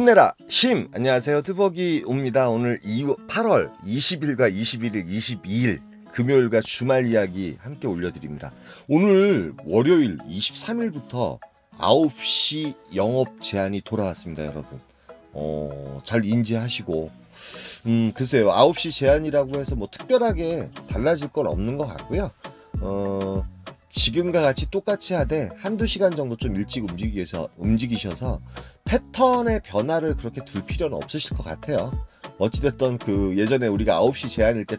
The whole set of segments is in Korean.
힘내라 심! 안녕하세요, 뚜벅이 옵니다. 오늘 8월 20일과 21일 22일 금요일과 주말 이야기 함께 올려드립니다. 오늘 월요일 23일부터 9시 영업 제한이 돌아왔습니다. 여러분 잘 인지하시고 글쎄요, 9시 제한이라고 해서 뭐 특별하게 달라질 건 없는 것 같고요. 지금과 같이 똑같이 하되 한두 시간 정도 좀 일찍 움직이셔서 패턴의 변화를 그렇게 둘 필요는 없으실 것 같아요. 어찌됐든 그 예전에 우리가 9시 제한일 때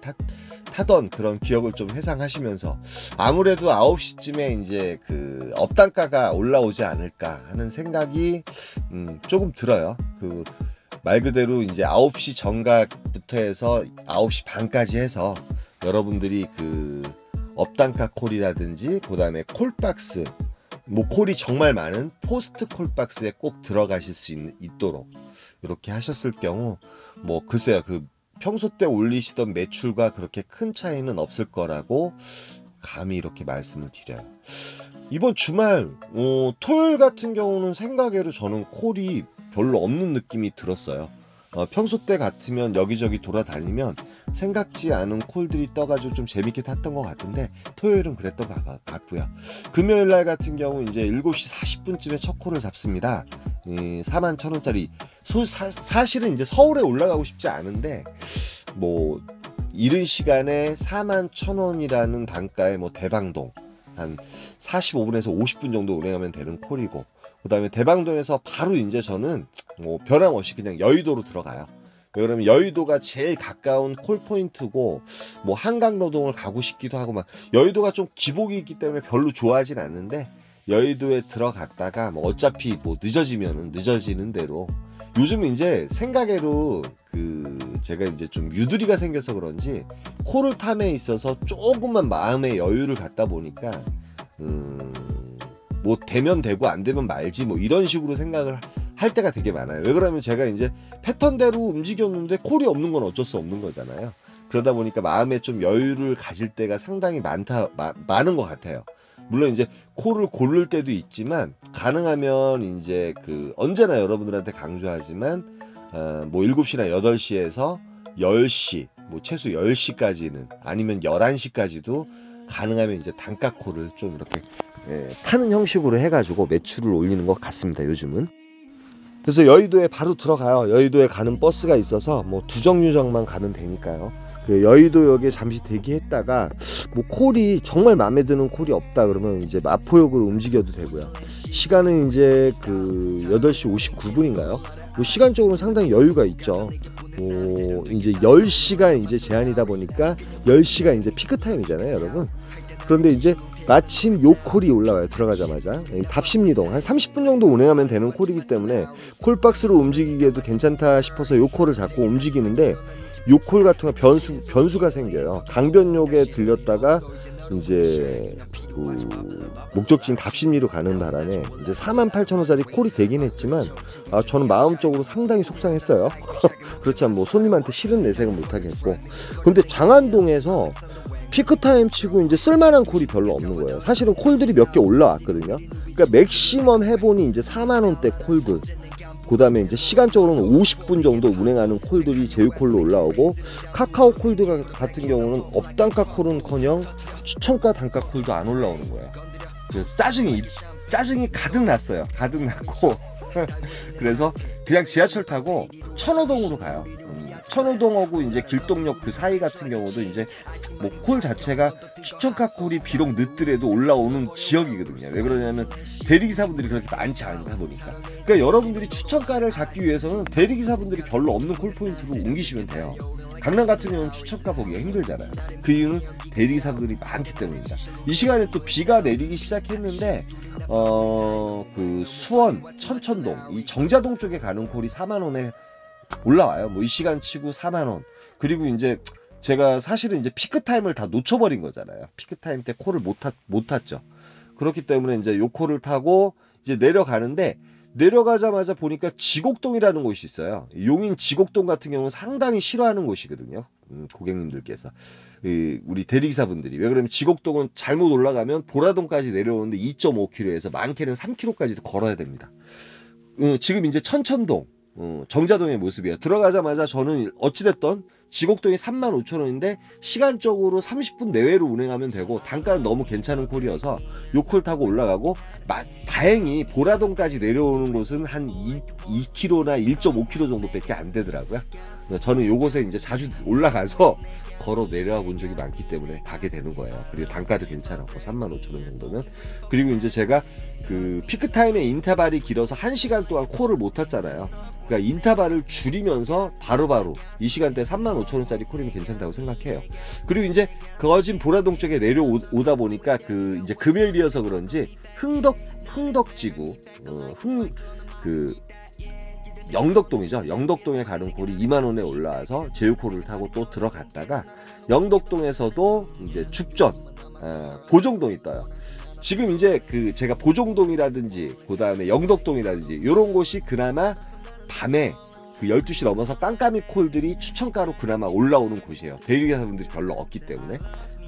타던 그런 기억을 좀 회상하시면서 아무래도 9시쯤에 이제 그 업단가가 올라오지 않을까 하는 생각이 조금 들어요. 그 말 그대로 이제 9시 정각부터 해서 9시 반까지 해서 여러분들이 그 업단가 콜이라든지 그 다음에 콜박스, 뭐 콜이 정말 많은 포스트 콜박스에 꼭 들어가실 수 있도록 이렇게 하셨을 경우 뭐 글쎄요, 그 평소 때 올리시던 매출과 그렇게 큰 차이는 없을 거라고 감히 이렇게 말씀을 드려요. 이번 주말 토요일 같은 경우는 생각외로 저는 콜이 별로 없는 느낌이 들었어요. 평소 때 같으면 여기저기 돌아다니면 생각지 않은 콜들이 떠가지고 좀 재밌게 탔던 것 같은데 토요일은 그랬던 것 같고요. 금요일날 같은 경우 이제 7시 40분쯤에 첫 콜을 잡습니다. 41,000원짜리 사실은 이제 서울에 올라가고 싶지 않은데 뭐 이른 시간에 41,000원이라는 단가의 뭐 대방동 한 45분에서 50분 정도 운행하면 되는 콜이고, 그 다음에 대방동에서 바로 이제 저는 뭐 변함없이 그냥 여의도로 들어가요. 왜냐면 여의도가 제일 가까운 콜포인트고 뭐 한강노동을 가고 싶기도 하고 막 여의도가 좀 기복이 있기 때문에 별로 좋아하진 않는데 여의도에 들어갔다가 뭐 어차피 뭐 늦어지면은 늦어지는 대로 요즘은 이제 생각외로 그 제가 이제 좀 유두리가 생겨서 그런지 콜을 탐에 있어서 조금만 마음의 여유를 갖다 보니까 뭐 되면 되고 안 되면 말지 뭐 이런 식으로 생각을 할 때가 되게 많아요. 왜 그러면 제가 이제 패턴대로 움직였는데 콜이 없는 건 어쩔 수 없는 거잖아요. 그러다 보니까 마음에 좀 여유를 가질 때가 상당히 많은 것 같아요. 물론 이제 콜을 고를 때도 있지만 가능하면 이제 그 언제나 여러분들한테 강조하지만 뭐 7시나 8시에서 10시 뭐 최소 10시까지는 아니면 11시까지도 가능하면 이제 단가 콜을 좀 이렇게 타는 형식으로 해가지고 매출을 올리는 것 같습니다, 요즘은. 그래서 여의도에 바로 들어가요. 여의도에 가는 버스가 있어서 뭐 두 정류장만 가면 되니까요. 그 여의도역에 잠시 대기했다가 뭐 콜이 정말 마음에 드는 콜이 없다 그러면 이제 마포역으로 움직여도 되고요. 시간은 이제 그 8시 59분인가요? 뭐 시간적으로 상당히 여유가 있죠. 뭐 이제 10시가 이제 제한이다 보니까 10시가 이제 피크 타임이잖아요, 여러분. 그런데 이제 마침 요 콜이 올라와요. 들어가자마자 답심리동 한 30분 정도 운행하면 되는 콜이기 때문에 콜박스로 움직이기에도 괜찮다 싶어서 요 콜을 잡고 움직이는데 요 콜 같은 거 변수가 생겨요. 강변역에 들렸다가 이제 그 목적지인 답심리로 가는 바람에 이제 48,000원짜리 콜이 되긴 했지만 저는 마음적으로 상당히 속상했어요. 그렇지만 뭐 손님한테 싫은 내색은 못하겠고, 근데 장안동에서 피크타임 치고 이제 쓸만한 콜이 별로 없는 거예요. 사실은 콜들이 몇 개 올라왔거든요. 그러니까 맥시멈 해보니 이제 4만원대 콜들, 그 다음에 이제 시간적으로는 50분 정도 운행하는 콜들이 제휴콜로 올라오고, 카카오 콜들 같은 경우는 업단가 콜은커녕 추천가 단가 콜도 안 올라오는 거예요. 그래서 짜증이 가득 났어요. 가득 났고 그래서 그냥 지하철 타고 천호동으로 가요. 천호동하고 이제 길동역 그 사이 같은 경우도 이제 뭐 콜 자체가 추천가 콜이 비록 늦더라도 올라오는 지역이거든요. 왜 그러냐면 대리기사분들이 그렇게 많지 않다 보니까. 그러니까 여러분들이 추천가를 잡기 위해서는 대리기사분들이 별로 없는 콜포인트로 옮기시면 돼요. 강남 같은 경우는 추천가 보기가 힘들잖아요. 그 이유는 대리기사분들이 많기 때문입니다. 이 시간에 또 비가 내리기 시작했는데 그 수원, 천천동, 이 정자동 쪽에 가는 콜이 4만원에 올라와요. 뭐 이 시간 치고 4만원. 그리고 이제 제가 사실은 이제 피크타임을 다 놓쳐버린 거잖아요. 피크타임 때 콜을 못 탔죠. 그렇기 때문에 이제 요 콜을 타고 이제 내려가는데, 내려가자마자 보니까 지곡동이라는 곳이 있어요. 용인 지곡동 같은 경우는 상당히 싫어하는 곳이거든요. 고객님들께서. 우리 대리기사분들이. 왜 그러면 지곡동은 잘못 올라가면 보라동까지 내려오는데 2.5km에서 많게는 3km까지도 걸어야 됩니다. 지금 이제 천천동, 정자동의 모습이에요. 들어가자마자 저는 어찌됐던 지곡동이 35,000원인데 시간적으로 30분 내외로 운행하면 되고 단가는 너무 괜찮은 콜이어서 요 콜 타고 올라가고 다행히 보라동까지 내려오는 곳은 한 2km나 1.5km 정도밖에 안 되더라고요. 저는 요곳에 이제 자주 올라가서 걸어 내려와 본 적이 많기 때문에 가게 되는 거예요. 그리고 단가도 괜찮았고 35,000원 정도면. 그리고 이제 제가 그 피크타임에 인터벌이 길어서 1시간 동안 콜을 못 탔잖아요. 그러니까 인터벌을 줄이면서 바로바로 이 시간대에 35,000원짜리 콜이면 괜찮다고 생각해요. 그리고 이제 거진 보라동 쪽에 내려오다 보니까 그 이제 금요일이어서 그런지 흥덕지구 그 영덕동이죠. 영덕동에 가는 콜이 2만원에 올라와서 제휴콜을 타고 또 들어갔다가 영덕동에서도 이제 죽전 보정동이 떠요. 지금 이제 그 제가 보정동이라든지 그 다음에 영덕동이라든지 이런 곳이 그나마 밤에 그 12시 넘어서 깜깜이 콜들이 추천가로 그나마 올라오는 곳이에요. 대리기사분들이 별로 없기 때문에.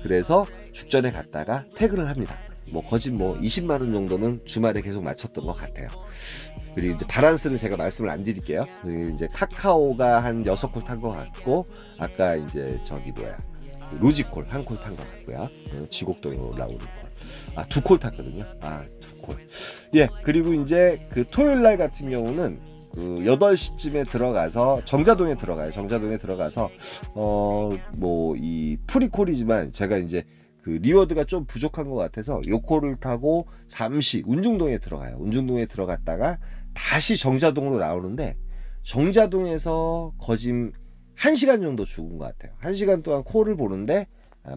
그래서 죽전에 갔다가 퇴근을 합니다. 뭐 거진 뭐 20만원 정도는 주말에 계속 맞췄던 것 같아요. 그리고 이제 바란스는 제가 말씀을 안 드릴게요. 그리고 이제 카카오가 한 6콜 탄 것 같고, 아까 이제 저기 뭐야 로지콜 1콜 탄 것 같고요. 지곡동에 올라오는 콜. 2콜 탔거든요. 2콜. 예, 그리고 이제 그 토요일 날 같은 경우는 그 8시쯤에 들어가서 정자동에 들어가요. 정자동에 들어가서 뭐 이 프리콜이지만 제가 이제 그 리워드가 좀 부족한 것 같아서 요 콜을 타고 잠시 운중동에 들어가요. 운중동에 들어갔다가 다시 정자동으로 나오는데 정자동에서 거진 1시간 정도 죽은 것 같아요. 1시간 동안 콜을 보는데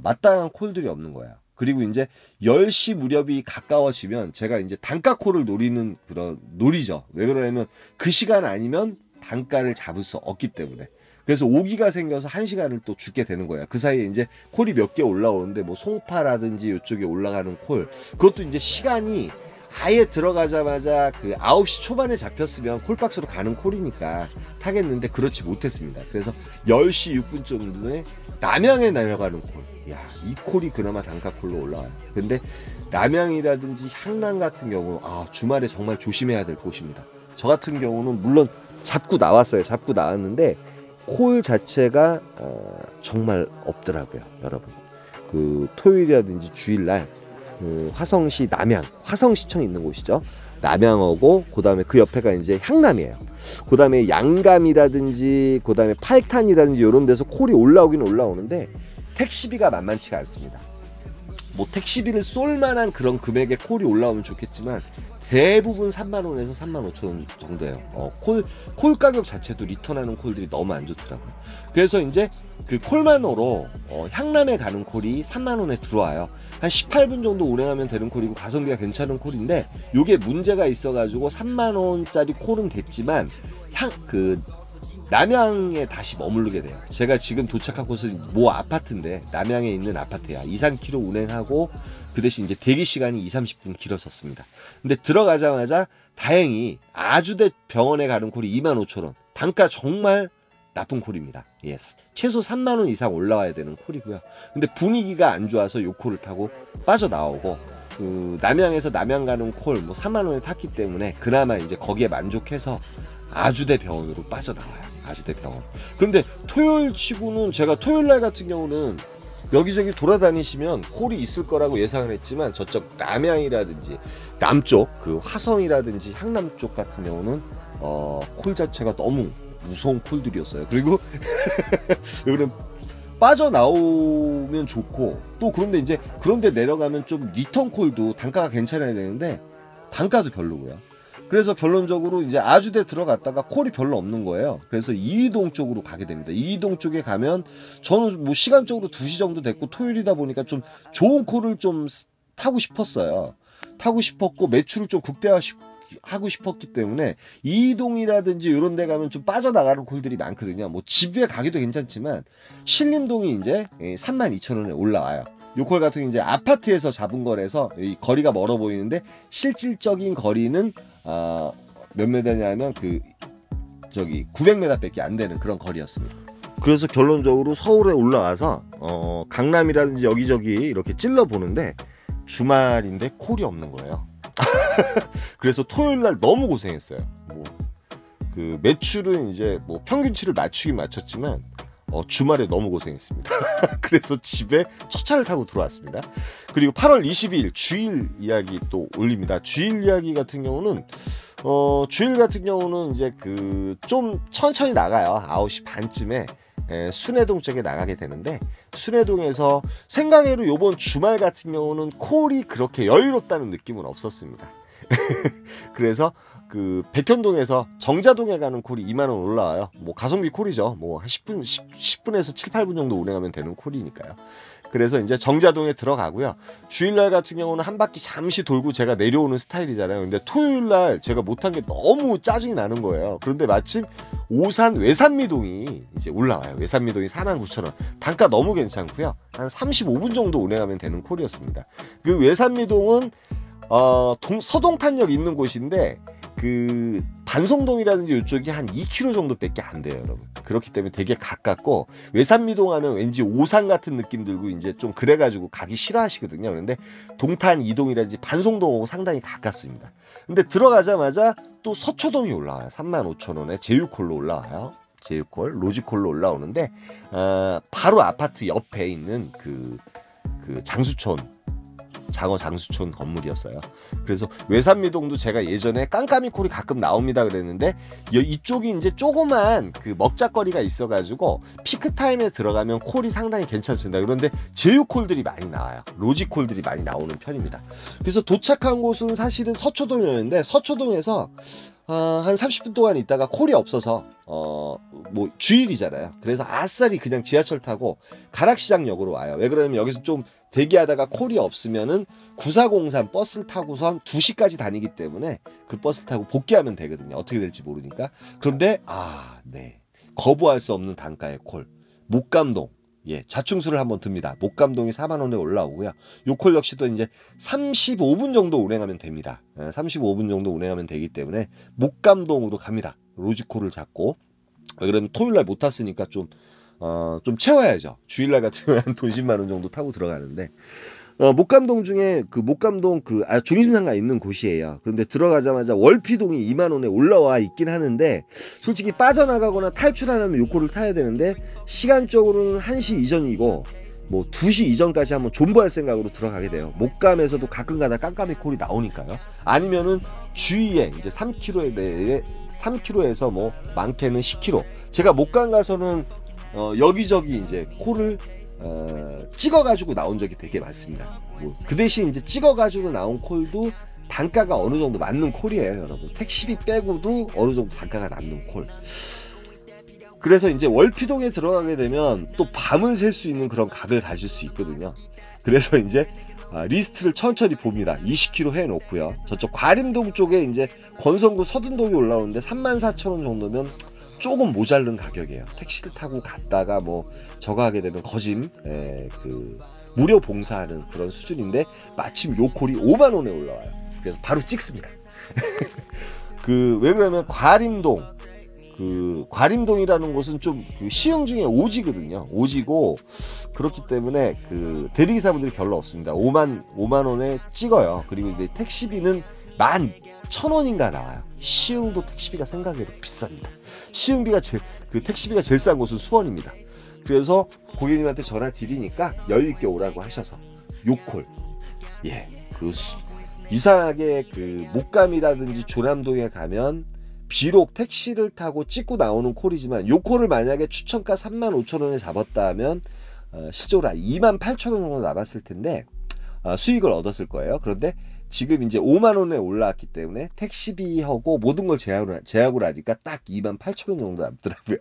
마땅한 콜들이 없는 거예요. 그리고 이제 10시 무렵이 가까워지면 제가 이제 단가 콜을 노리는 그런 놀이죠. 왜 그러냐면 그 시간 아니면 단가를 잡을 수 없기 때문에. 그래서 오기가 생겨서 1시간을 또 죽게 되는 거야. 그 사이에 이제 콜이 몇 개 올라오는데 뭐 송파라든지 이쪽에 올라가는 콜, 그것도 이제 시간이 아예 들어가자마자 그 9시 초반에 잡혔으면 콜박스로 가는 콜이니까 타겠는데 그렇지 못했습니다. 그래서 10시 6분 정도에 남양에 내려가는 콜. 야, 이 콜이 그나마 단가 콜로 올라와요. 근데 남양이라든지 향남 같은 경우 주말에 정말 조심해야 될 곳입니다. 저 같은 경우는 물론 잡고 나왔어요. 잡고 나왔는데 콜 자체가 정말 없더라고요, 여러분. 그 토요일이라든지 주일날 화성시 남양, 화성시청 있는 곳이죠. 남양어고 그 다음에 그 옆에가 이제 향남이에요. 그 다음에 양감이라든지 그 다음에 팔탄이라든지 이런 데서 콜이 올라오긴 올라오는데 택시비가 만만치가 않습니다. 뭐 택시비를 쏠 만한 그런 금액의 콜이 올라오면 좋겠지만 대부분 3만원에서 35,000원 정도예요. 콜 가격 자체도 리턴하는 콜들이 너무 안 좋더라고요. 그래서 이제 그 콜만으로 향남에 가는 콜이 3만원에 들어와요. 한 18분 정도 운행하면 되는 콜이고 가성비가 괜찮은 콜인데 요게 문제가 있어가지고 3만원짜리 콜은 됐지만 남양에 다시 머무르게 돼요. 제가 지금 도착한 곳은 모 아파트인데 남양에 있는 아파트야. 2-3km 운행하고 그 대신 이제 대기 시간이 2-30분 길어졌습니다. 근데 들어가자마자 다행히 아주대 병원에 가는 콜이 25,000원. 단가 정말 나쁜 콜입니다. 예, 최소 3만원 이상 올라와야 되는 콜이고요. 근데 분위기가 안 좋아서 요 콜을 타고 빠져나오고 남양에서 남양 가는 콜 뭐 3만원에 탔기 때문에 그나마 이제 거기에 만족해서 아주대 병원으로 빠져나와요. 아주대 병원. 그런데 토요일 치고는 제가 토요일 날 같은 경우는 여기저기 돌아다니시면 콜이 있을 거라고 예상을 했지만 저쪽 남양이라든지 남쪽 그 화성이라든지 향남 쪽 같은 경우는 콜 자체가 너무 무서운 콜들이었어요. 그리고 그럼 빠져나오면 좋고 또 그런데 이제 그런데 내려가면 좀 리턴 콜도 단가가 괜찮아야 되는데 단가도 별로고요. 그래서 결론적으로 이제 아주대 들어갔다가 콜이 별로 없는 거예요. 그래서 이휘동 쪽으로 가게 됩니다. 이휘동 쪽에 가면 저는 뭐 시간적으로 2시 정도 됐고 토요일이다 보니까 좀 좋은 콜을 좀 타고 싶었어요. 타고 싶었고 매출을 좀 극대화하고 싶었기 때문에 이휘동이라든지 이런 데 가면 좀 빠져나가는 콜들이 많거든요. 뭐 집에 가기도 괜찮지만 신림동이 이제 32,000원에 올라와요. 요콜 같은 게 이제 아파트에서 잡은 거라서 이 거리가 멀어 보이는데 실질적인 거리는 몇 메다냐면 900m 밖에 안 되는 그런 거리였습니다. 그래서 결론적으로 서울에 올라와서 강남이라든지 여기저기 이렇게 찔러 보는데 주말인데 콜이 없는 거예요. 그래서 토요일 날 너무 고생했어요. 그 매출은 이제 뭐 평균치를 맞추긴 맞췄지만 주말에 너무 고생했습니다. 그래서 집에 첫 차를 타고 들어왔습니다. 그리고 8월 22일 주일 이야기 또 올립니다. 주일 이야기 같은 경우는 주일 같은 경우는 이제 그 좀 천천히 나가요. 9시 반쯤에 순회동 쪽에 나가게 되는데, 순회동에서 생각외로 요번 주말 같은 경우는 콜이 그렇게 여유롭다는 느낌은 없었습니다. 그래서 그 백현동에서 정자동에 가는 콜이 2만원 올라와요. 뭐 가성비 콜이죠. 뭐 한 10분에서 7, 8분 정도 운행하면 되는 콜이니까요. 그래서 이제 정자동에 들어가고요. 주일날 같은 경우는 한 바퀴 잠시 돌고 제가 내려오는 스타일이잖아요. 근데 토요일날 제가 못한 게 너무 짜증이 나는 거예요. 그런데 마침 오산 외산미동이 이제 올라와요. 외산미동이 49,000원. 단가 너무 괜찮고요. 한 35분 정도 운행하면 되는 콜이었습니다. 그 외산미동은 서동탄역 있는 곳인데 그 반송동이라든지 이쪽이 한 2km 정도밖에 안 돼요, 여러분. 그렇기 때문에 되게 가깝고, 외산미동 하면 왠지 오산 같은 느낌 들고 이제 좀 그래가지고 가기 싫어하시거든요. 그런데 동탄 이동이라든지 반송동하고 상당히 가깝습니다. 근데 들어가자마자 또 서초동이 올라와요. 35,000원에 제휴콜로 올라와요. 제휴콜, 로지콜로 올라오는데 바로 아파트 옆에 있는 그 장수촌, 장어 장수촌 건물이었어요. 그래서 외산미동도 제가 예전에 깜깜이 콜이 가끔 나옵니다 그랬는데, 이쪽이 이제 조그만 그 먹자거리가 있어가지고 피크타임에 들어가면 콜이 상당히 괜찮습니다. 그런데 제휴콜들이 많이 나와요. 로지콜들이 많이 나오는 편입니다. 그래서 도착한 곳은 사실은 서초동이었는데, 서초동에서 한 30분 동안 있다가 콜이 없어서 뭐 주일이잖아요. 그래서 아싸리 그냥 지하철 타고 가락시장역으로 와요. 왜 그러냐면 여기서 좀 대기하다가 콜이 없으면은 9403 버스를 타고선 2시까지 다니기 때문에 그 버스 타고 복귀하면 되거든요. 어떻게 될지 모르니까. 그런데 네, 거부할 수 없는 단가의 콜, 목감동, 좌충수를 한번 듭니다. 목감동이 4만원에 올라오고요. 요 콜 역시도 이제 35분 정도 운행하면 됩니다. 35분 정도 운행하면 되기 때문에 목감동으로 갑니다. 로지콜을 잡고. 그러면 토요일날 못 탔으니까 좀 채워야죠. 주일날 같은 경우는 한 돈 10만원 정도 타고 들어가는데, 목감동 중에 그 목감동 중심상가 있는 곳이에요. 그런데 들어가자마자 월피동이 2만원에 올라와 있긴 하는데, 솔직히 빠져나가거나 탈출하려면 요코를 타야 되는데, 시간적으로는 1시 이전이고 뭐 2시 이전까지 한번 존버할 생각으로 들어가게 돼요. 목감에서도 가끔가다 깜깜이 콜이 나오니까요. 아니면은 주위에 이제 3km에서 뭐 많게는 10km. 제가 목감 가서는 여기저기 이제 콜을 찍어가지고 나온 적이 되게 많습니다. 그 대신 이제 찍어가지고 나온 콜도 단가가 어느 정도 맞는 콜이에요, 여러분. 택시비 빼고도 어느 정도 단가가 남는 콜. 그래서 이제 월피동에 들어가게 되면 또 밤을 셀 수 있는 그런 각을 가질 수 있거든요. 그래서 이제 리스트를 천천히 봅니다. 20km 해놓고요. 저쪽 과림동 쪽에 이제 권성구 서든동이 올라오는데 34,000원 정도면 조금 모자른 가격이에요. 택시를 타고 갔다가 뭐 저거 하게 되면 거짐 무료 봉사하는 그런 수준인데, 마침 요 콜이 5만원에 올라와요. 그래서 바로 찍습니다. 왜 그러면 과림동이라는 곳은 좀 시흥 중에 오지거든요. 오지고, 그렇기 때문에 대리기사분들이 별로 없습니다. 5만원에 찍어요. 그리고 이제 택시비는 11,000원인가 나와요. 시흥도 택시비가 생각외로 비쌉니다. 시흥비가 택시비가 제일 싼 곳은 수원입니다. 그래서 고객님한테 전화 드리니까 여유있게 오라고 하셔서 요콜, 이상하게 목감이라든지 조남동에 가면 비록 택시를 타고 찍고 나오는 콜이지만, 요 콜을 만약에 추천가 35,000원에 잡았다 하면 시조라 28,000원 정도 남았을 텐데 수익을 얻었을 거예요. 그런데 지금 이제 5만원에 올라왔기 때문에 택시비하고 모든 걸 제약을 하니까 딱 28,000원 정도 남더라고요.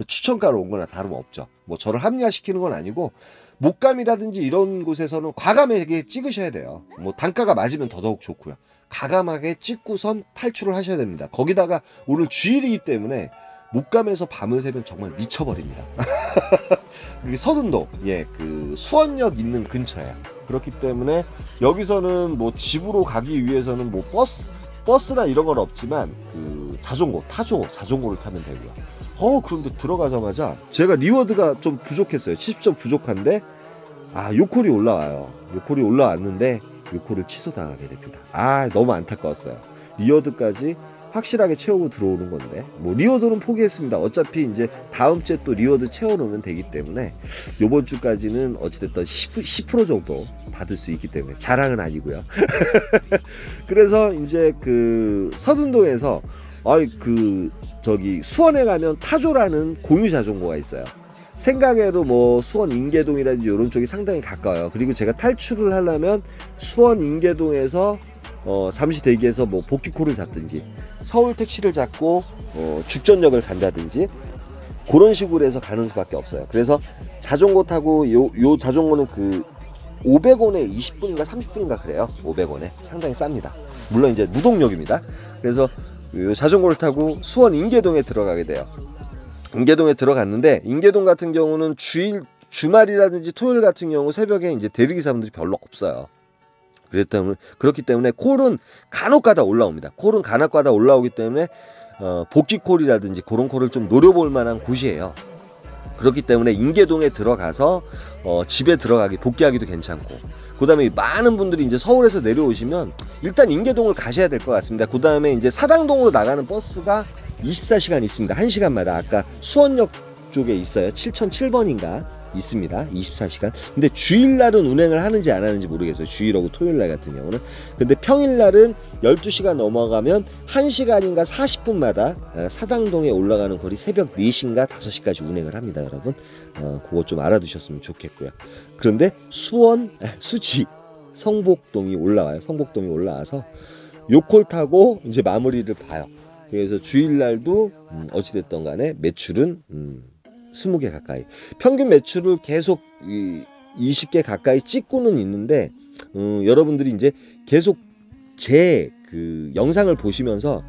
추천가로 온 거나 다름없죠. 뭐 저를 합리화시키는 건 아니고, 목감이라든지 이런 곳에서는 과감하게 찍으셔야 돼요. 뭐 단가가 맞으면 더더욱 좋고요. 과감하게 찍고선 탈출을 하셔야 됩니다. 거기다가 오늘 주일이기 때문에 목감에서 밤을 새면 정말 미쳐버립니다. 서든동, 수원역 있는 근처예요. 그렇기 때문에 여기서는 뭐 집으로 가기 위해서는 뭐 버스나 이런 건 없지만 자전거를 타면 되고요. 그런데 들어가자마자 제가 리워드가 좀 부족했어요. 70점 부족한데 요콜이 올라와요. 요콜이 올라왔는데 요콜을 취소당하게 됩니다. 너무 안타까웠어요. 리워드까지 확실하게 채우고 들어오는 건데 뭐 리워드는 포기했습니다. 어차피 이제 다음 주에 또 리워드 채워놓으면 되기 때문에 요번 주까지는 어찌됐든 10% 정도 받을 수 있기 때문에 자랑은 아니고요. 그래서 이제 그 서둔동에서 저기 수원에 가면 타조라는 공유 자전거가 있어요. 생각외로 뭐 수원 인계동이라든지 이런 쪽이 상당히 가까워요. 그리고 제가 탈출을 하려면 수원 인계동에서 잠시 대기해서 뭐 복귀콜을 잡든지 서울 택시를 잡고 죽전역을 간다든지 그런 식으로 해서 가는 수밖에 없어요. 그래서 자전거 타고 요 자전거는 그 500원에 20분인가 30분인가 그래요. 500원에 상당히 쌉니다. 물론 이제 무동력입니다. 그래서 요 자전거를 타고 수원 인계동에 들어가게 돼요. 인계동에 들어갔는데 인계동 같은 경우는 주말이라든지 토요일 같은 경우 새벽에 이제 대리기사분들이 별로 없어요. 그렇기 때문에 콜은 간혹가다 올라옵니다. 콜은 간혹가다 올라오기 때문에 복귀콜이라든지 그런 콜을 좀 노려볼 만한 곳이에요. 그렇기 때문에 인계동에 들어가서 집에 복귀하기도 괜찮고, 그 다음에 많은 분들이 이제 서울에서 내려오시면 일단 인계동을 가셔야 될 것 같습니다. 그 다음에 이제 사당동으로 나가는 버스가 24시간 있습니다. 1시간마다. 아까 수원역 쪽에 있어요. 7007번인가 있습니다. 24시간. 근데 주일날은 운행을 하는지 안 하는지 모르겠어요. 주일하고 토요일날 같은 경우는. 근데 평일날은 12시가 넘어가면 1시간인가 40분마다 사당동에 올라가는 거리 새벽 4시인가 5시까지 운행을 합니다. 여러분 그거 좀 알아두셨으면 좋겠고요. 그런데 수지 성복동이 올라와요. 성복동이 올라와서 요콜 타고 이제 마무리를 봐요. 그래서 주일날도 어찌됐든 간에 매출은 20개 가까이, 평균 매출을 계속 20개 가까이 찍고는 있는데 여러분들이 이제 계속 제 그 영상을 보시면서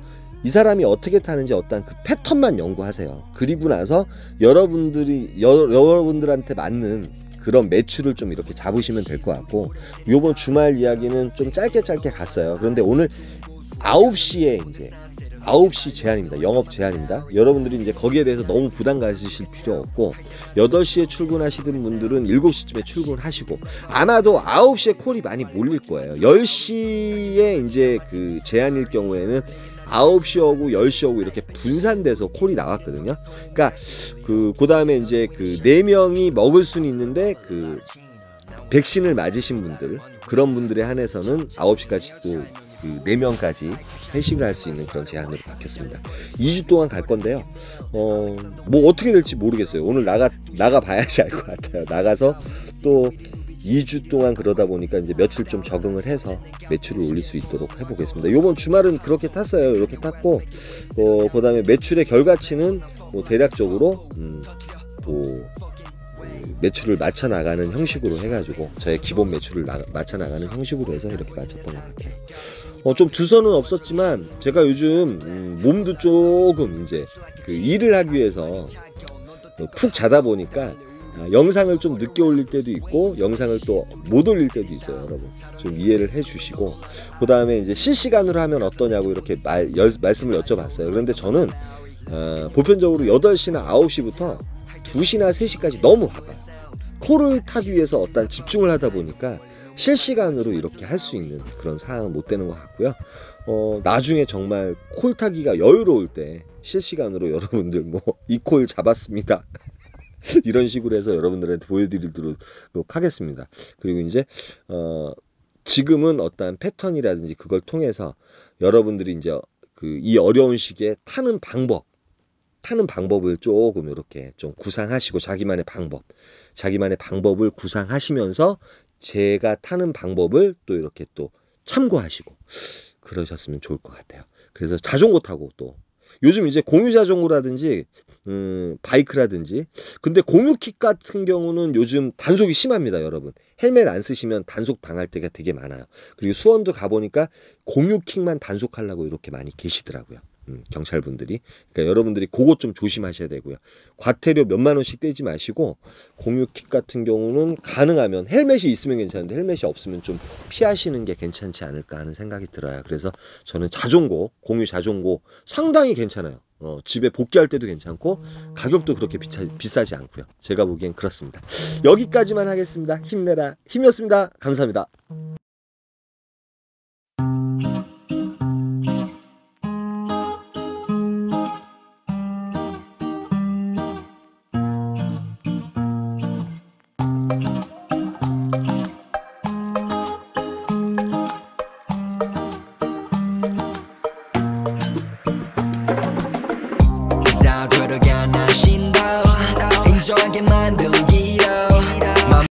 이 사람이 어떻게 타는지 어떤 그 패턴만 연구하세요. 그리고 나서 여러분들한테 맞는 그런 매출을 좀 이렇게 잡으시면 될 것 같고, 요번 주말 이야기는 좀 짧게 갔어요. 그런데 오늘 9시에 이제 9시 제한입니다. 영업 제한입니다. 여러분들이 이제 거기에 대해서 너무 부담 가지실 필요 없고, 8시에 출근하시는 분들은 7시쯤에 출근하시고, 아마도 9시에 콜이 많이 몰릴 거예요. 10시에 이제 그 제한일 경우에는 9시 오고 10시 오고 이렇게 분산돼서 콜이 나왔거든요. 그러니까 그 다음에 이제 그 4명이 먹을 수는 있는데 그 백신을 맞으신 분들, 그런 분들에 한해서는 9시까지 또 그 4명까지 회식을 할 수 있는 그런 제한으로 바뀌었습니다. 2주 동안 갈 건데요. 뭐 어떻게 될지 모르겠어요. 오늘 나가 봐야지 알 것 같아요. 나가서 또 2주 동안 그러다 보니까 이제 며칠 좀 적응을 해서 매출을 올릴 수 있도록 해보겠습니다. 이번 주말은 그렇게 탔어요. 이렇게 탔고, 그 다음에 매출의 결과치는 뭐 대략적으로 매출을 맞춰 나가는 형식으로 해가지고 저의 기본 매출을 맞춰 나가는 형식으로 해서 이렇게 맞췄던 것 같아요. 좀 두서는 없었지만 제가 요즘 몸도 조금 이제 그 일을 하기 위해서 푹 자다 보니까 영상을 좀 늦게 올릴 때도 있고 영상을 또 못 올릴 때도 있어요. 여러분 좀 이해를 해주시고, 그 다음에 이제 실시간으로 하면 어떠냐고 이렇게 말씀을 여쭤봤어요. 그런데 저는 보편적으로 8시나 9시부터 2시나 3시까지 너무 바빠요. 콜을 타기 위해서 어떤 집중을 하다 보니까 실시간으로 이렇게 할 수 있는 그런 상황은 못 되는 것 같고요. 나중에 정말 콜 타기가 여유로울 때 실시간으로 여러분들 뭐 이 콜 잡았습니다 이런 식으로 해서 여러분들한테 보여드리도록 하겠습니다. 그리고 이제 지금은 어떠한 패턴이라든지 그걸 통해서 여러분들이 이제 이 어려운 시기에 타는 방법을 조금 이렇게 좀 구상하시고, 자기만의 방법을 구상하시면서 제가 타는 방법을 또 이렇게 또 참고하시고 그러셨으면 좋을 것 같아요. 그래서 자전거 타고 또 요즘 이제 공유 자전거라든지 바이크라든지, 근데 공유킥 같은 경우는 요즘 단속이 심합니다. 여러분 헬멧 안 쓰시면 단속 당할 때가 되게 많아요. 그리고 수원도 가보니까 공유킥만 단속하려고 이렇게 많이 계시더라고요. 경찰분들이. 그러니까 여러분들이 그것 좀 조심하셔야 되고요. 과태료 몇만 원씩 떼지 마시고, 공유킥 같은 경우는 가능하면 헬멧이 있으면 괜찮은데 헬멧이 없으면 좀 피하시는 게 괜찮지 않을까 하는 생각이 들어요. 그래서 저는 공유 자전거 상당히 괜찮아요. 집에 복귀할 때도 괜찮고 가격도 그렇게 비싸지 않고요. 제가 보기엔 그렇습니다. 여기까지만 하겠습니다. 힘내라 힘이었습니다. 감사합니다.